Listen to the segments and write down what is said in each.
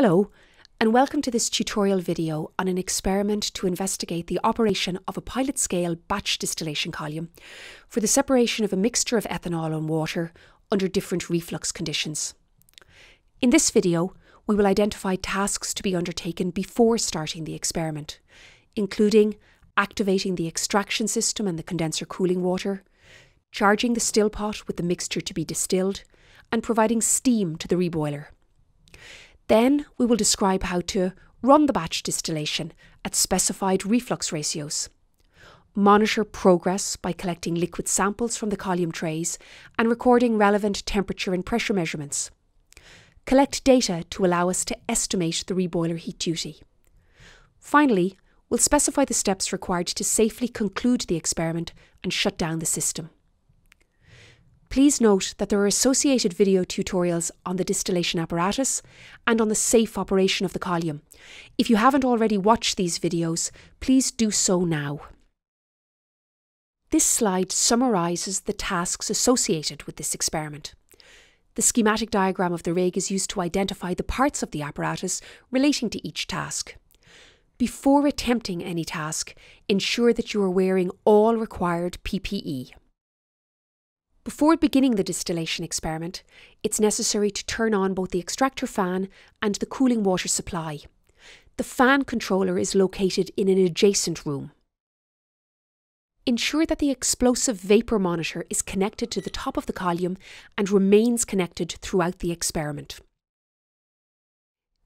Hello, and welcome to this tutorial video on an experiment to investigate the operation of a pilot-scale batch distillation column for the separation of a mixture of ethanol and water under different reflux conditions. In this video, we will identify tasks to be undertaken before starting the experiment, including activating the extraction system and the condenser cooling water, charging the still pot with the mixture to be distilled, and providing steam to the reboiler. Then we will describe how to run the batch distillation at specified reflux ratios, monitor progress by collecting liquid samples from the column trays and recording relevant temperature and pressure measurements, collect data to allow us to estimate the reboiler heat duty. Finally, we'll specify the steps required to safely conclude the experiment and shut down the system. Please note that there are associated video tutorials on the distillation apparatus and on the safe operation of the column. If you haven't already watched these videos, please do so now. This slide summarises the tasks associated with this experiment. The schematic diagram of the rig is used to identify the parts of the apparatus relating to each task. Before attempting any task, ensure that you are wearing all required PPE. Before beginning the distillation experiment, it's necessary to turn on both the extractor fan and the cooling water supply. The fan controller is located in an adjacent room. Ensure that the explosive vapour monitor is connected to the top of the column and remains connected throughout the experiment.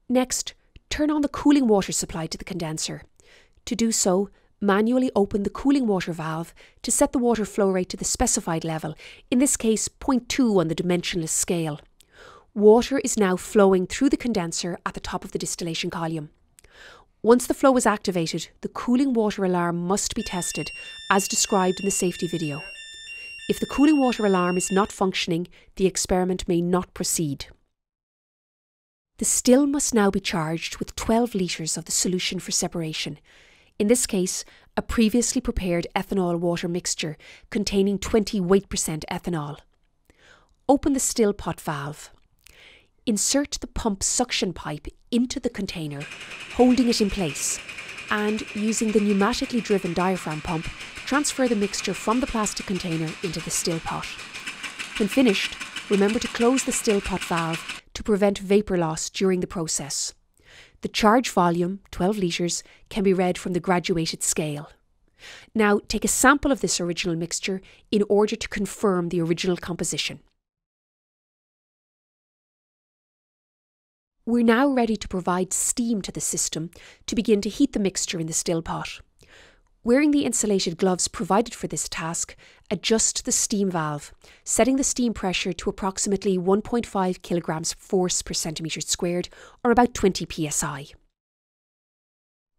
Next, turn on the cooling water supply to the condenser. To do so, manually open the cooling water valve to set the water flow rate to the specified level, in this case 0.2 on the dimensionless scale. Water is now flowing through the condenser at the top of the distillation column. Once the flow is activated, the cooling water alarm must be tested, as described in the safety video. If the cooling water alarm is not functioning, the experiment may not proceed. The still must now be charged with 12 litres of the solution for separation. In this case, a previously prepared ethanol-water mixture containing 20 weight % ethanol. Open the still pot valve. Insert the pump suction pipe into the container, holding it in place, and using the pneumatically driven diaphragm pump, transfer the mixture from the plastic container into the still pot. When finished, remember to close the still pot valve to prevent vapour loss during the process. The charge volume, 12 litres, can be read from the graduated scale. Now take a sample of this original mixture in order to confirm the original composition. We're now ready to provide steam to the system to begin to heat the mixture in the still pot. Wearing the insulated gloves provided for this task, adjust the steam valve, setting the steam pressure to approximately 1.5 kilograms force per centimetre squared, or about 20 psi.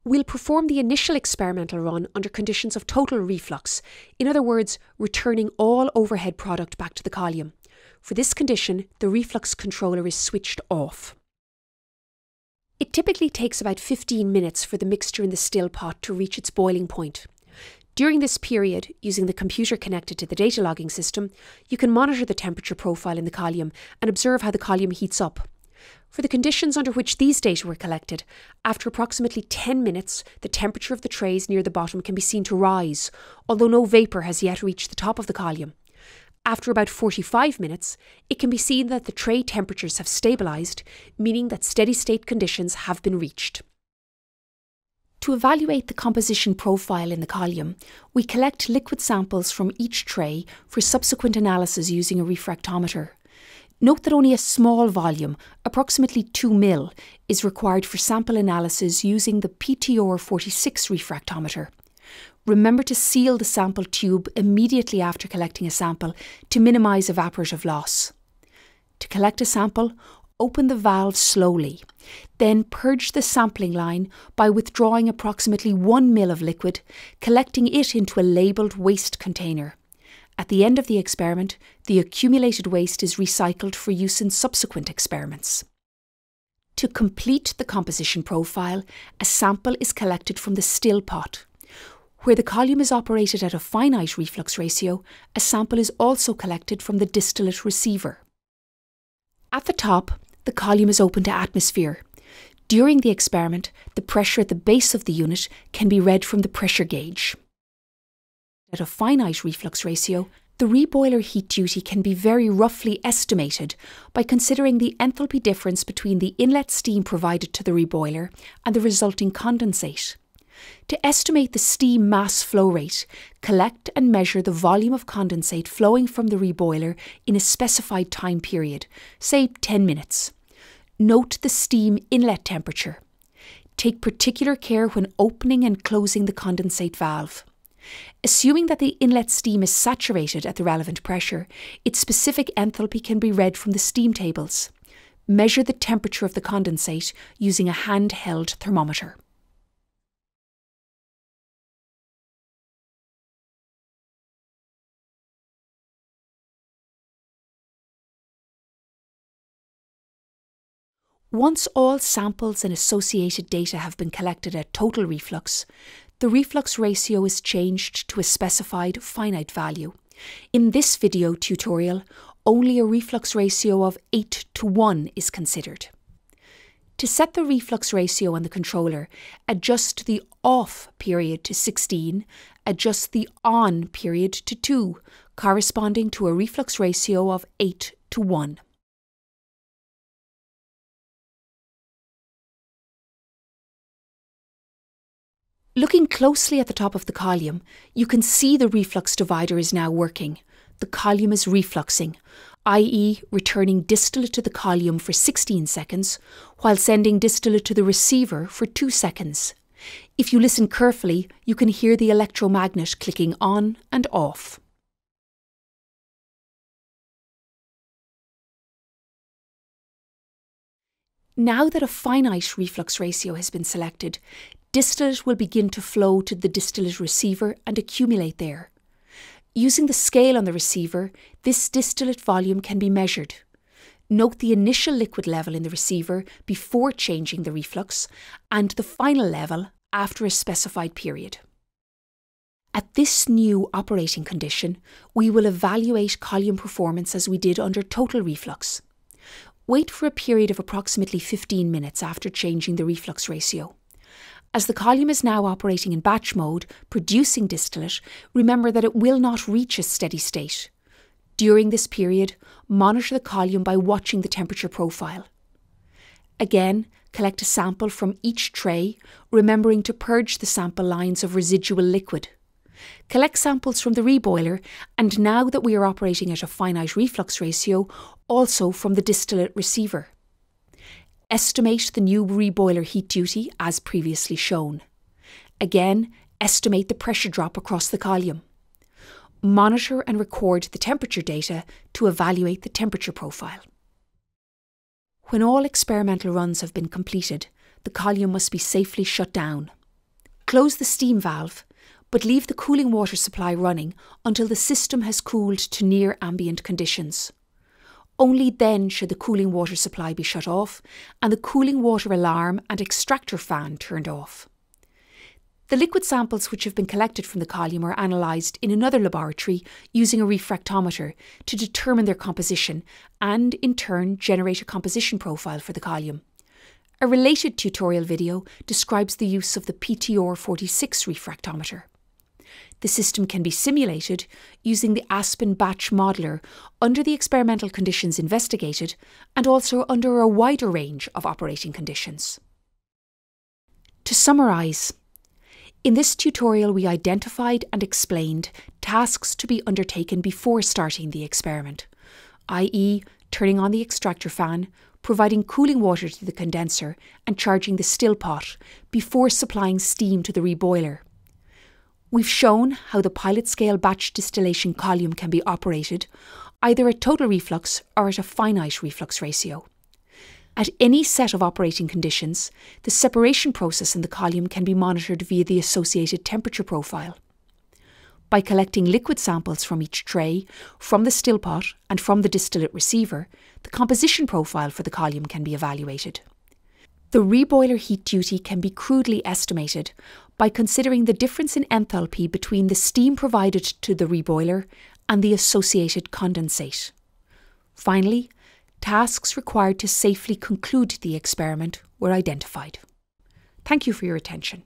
We'll perform the initial experimental run under conditions of total reflux, in other words, returning all overhead product back to the column. For this condition, the reflux controller is switched off. It typically takes about 15 minutes for the mixture in the still pot to reach its boiling point. During this period, using the computer connected to the data logging system, you can monitor the temperature profile in the column and observe how the column heats up. For the conditions under which these data were collected, after approximately 10 minutes, the temperature of the trays near the bottom can be seen to rise, although no vapour has yet reached the top of the column. After about 45 minutes, it can be seen that the tray temperatures have stabilised, meaning that steady-state conditions have been reached. To evaluate the composition profile in the column, we collect liquid samples from each tray for subsequent analysis using a refractometer. Note that only a small volume, approximately 2 ml, is required for sample analysis using the PTR46 refractometer. Remember to seal the sample tube immediately after collecting a sample to minimise evaporative loss. To collect a sample, open the valve slowly. Then purge the sampling line by withdrawing approximately 1 ml of liquid, collecting it into a labelled waste container. At the end of the experiment, the accumulated waste is recycled for use in subsequent experiments. To complete the composition profile, a sample is collected from the still pot. Where the column is operated at a finite reflux ratio, a sample is also collected from the distillate receiver. At the top, the column is open to atmosphere. During the experiment, the pressure at the base of the unit can be read from the pressure gauge. At a finite reflux ratio, the reboiler heat duty can be very roughly estimated by considering the enthalpy difference between the inlet steam provided to the reboiler and the resulting condensate. To estimate the steam mass flow rate, collect and measure the volume of condensate flowing from the reboiler in a specified time period, say 10 minutes. Note the steam inlet temperature. Take particular care when opening and closing the condensate valve. Assuming that the inlet steam is saturated at the relevant pressure, its specific enthalpy can be read from the steam tables. Measure the temperature of the condensate using a handheld thermometer. Once all samples and associated data have been collected at total reflux, the reflux ratio is changed to a specified finite value. In this video tutorial, only a reflux ratio of 8:1 is considered. To set the reflux ratio on the controller, adjust the off period to 16, adjust the on period to 2, corresponding to a reflux ratio of 8:1. Looking closely at the top of the column, you can see the reflux divider is now working. The column is refluxing, i.e. returning distillate to the column for 16 seconds, while sending distillate to the receiver for 2 seconds. If you listen carefully, you can hear the electromagnet clicking on and off. Now that a finite reflux ratio has been selected, distillate will begin to flow to the distillate receiver and accumulate there. Using the scale on the receiver, this distillate volume can be measured. Note the initial liquid level in the receiver before changing the reflux and the final level after a specified period. At this new operating condition, we will evaluate column performance as we did under total reflux. Wait for a period of approximately 15 minutes after changing the reflux ratio. As the column is now operating in batch mode, producing distillate, remember that it will not reach a steady state. During this period, monitor the column by watching the temperature profile. Again, collect a sample from each tray, remembering to purge the sample lines of residual liquid. Collect samples from the reboiler, and now that we are operating at a finite reflux ratio, also from the distillate receiver. Estimate the new reboiler heat duty as previously shown. Again, estimate the pressure drop across the column. Monitor and record the temperature data to evaluate the temperature profile. When all experimental runs have been completed, the column must be safely shut down. Close the steam valve, but leave the cooling water supply running until the system has cooled to near ambient conditions. Only then should the cooling water supply be shut off and the cooling water alarm and extractor fan turned off. The liquid samples which have been collected from the column are analysed in another laboratory using a refractometer to determine their composition and, in turn, generate a composition profile for the column. A related tutorial video describes the use of the PTR46 refractometer. The system can be simulated using the Aspen batch modeler under the experimental conditions investigated and also under a wider range of operating conditions. To summarise, in this tutorial we identified and explained tasks to be undertaken before starting the experiment, i.e. turning on the extractor fan, providing cooling water to the condenser and charging the still pot before supplying steam to the reboiler. We've shown how the pilot scale batch distillation column can be operated either at total reflux or at a finite reflux ratio. At any set of operating conditions, the separation process in the column can be monitored via the associated temperature profile. By collecting liquid samples from each tray, from the still pot and from the distillate receiver, the composition profile for the column can be evaluated. The reboiler heat duty can be crudely estimated by considering the difference in enthalpy between the steam provided to the reboiler and the associated condensate. Finally, tasks required to safely conclude the experiment were identified. Thank you for your attention.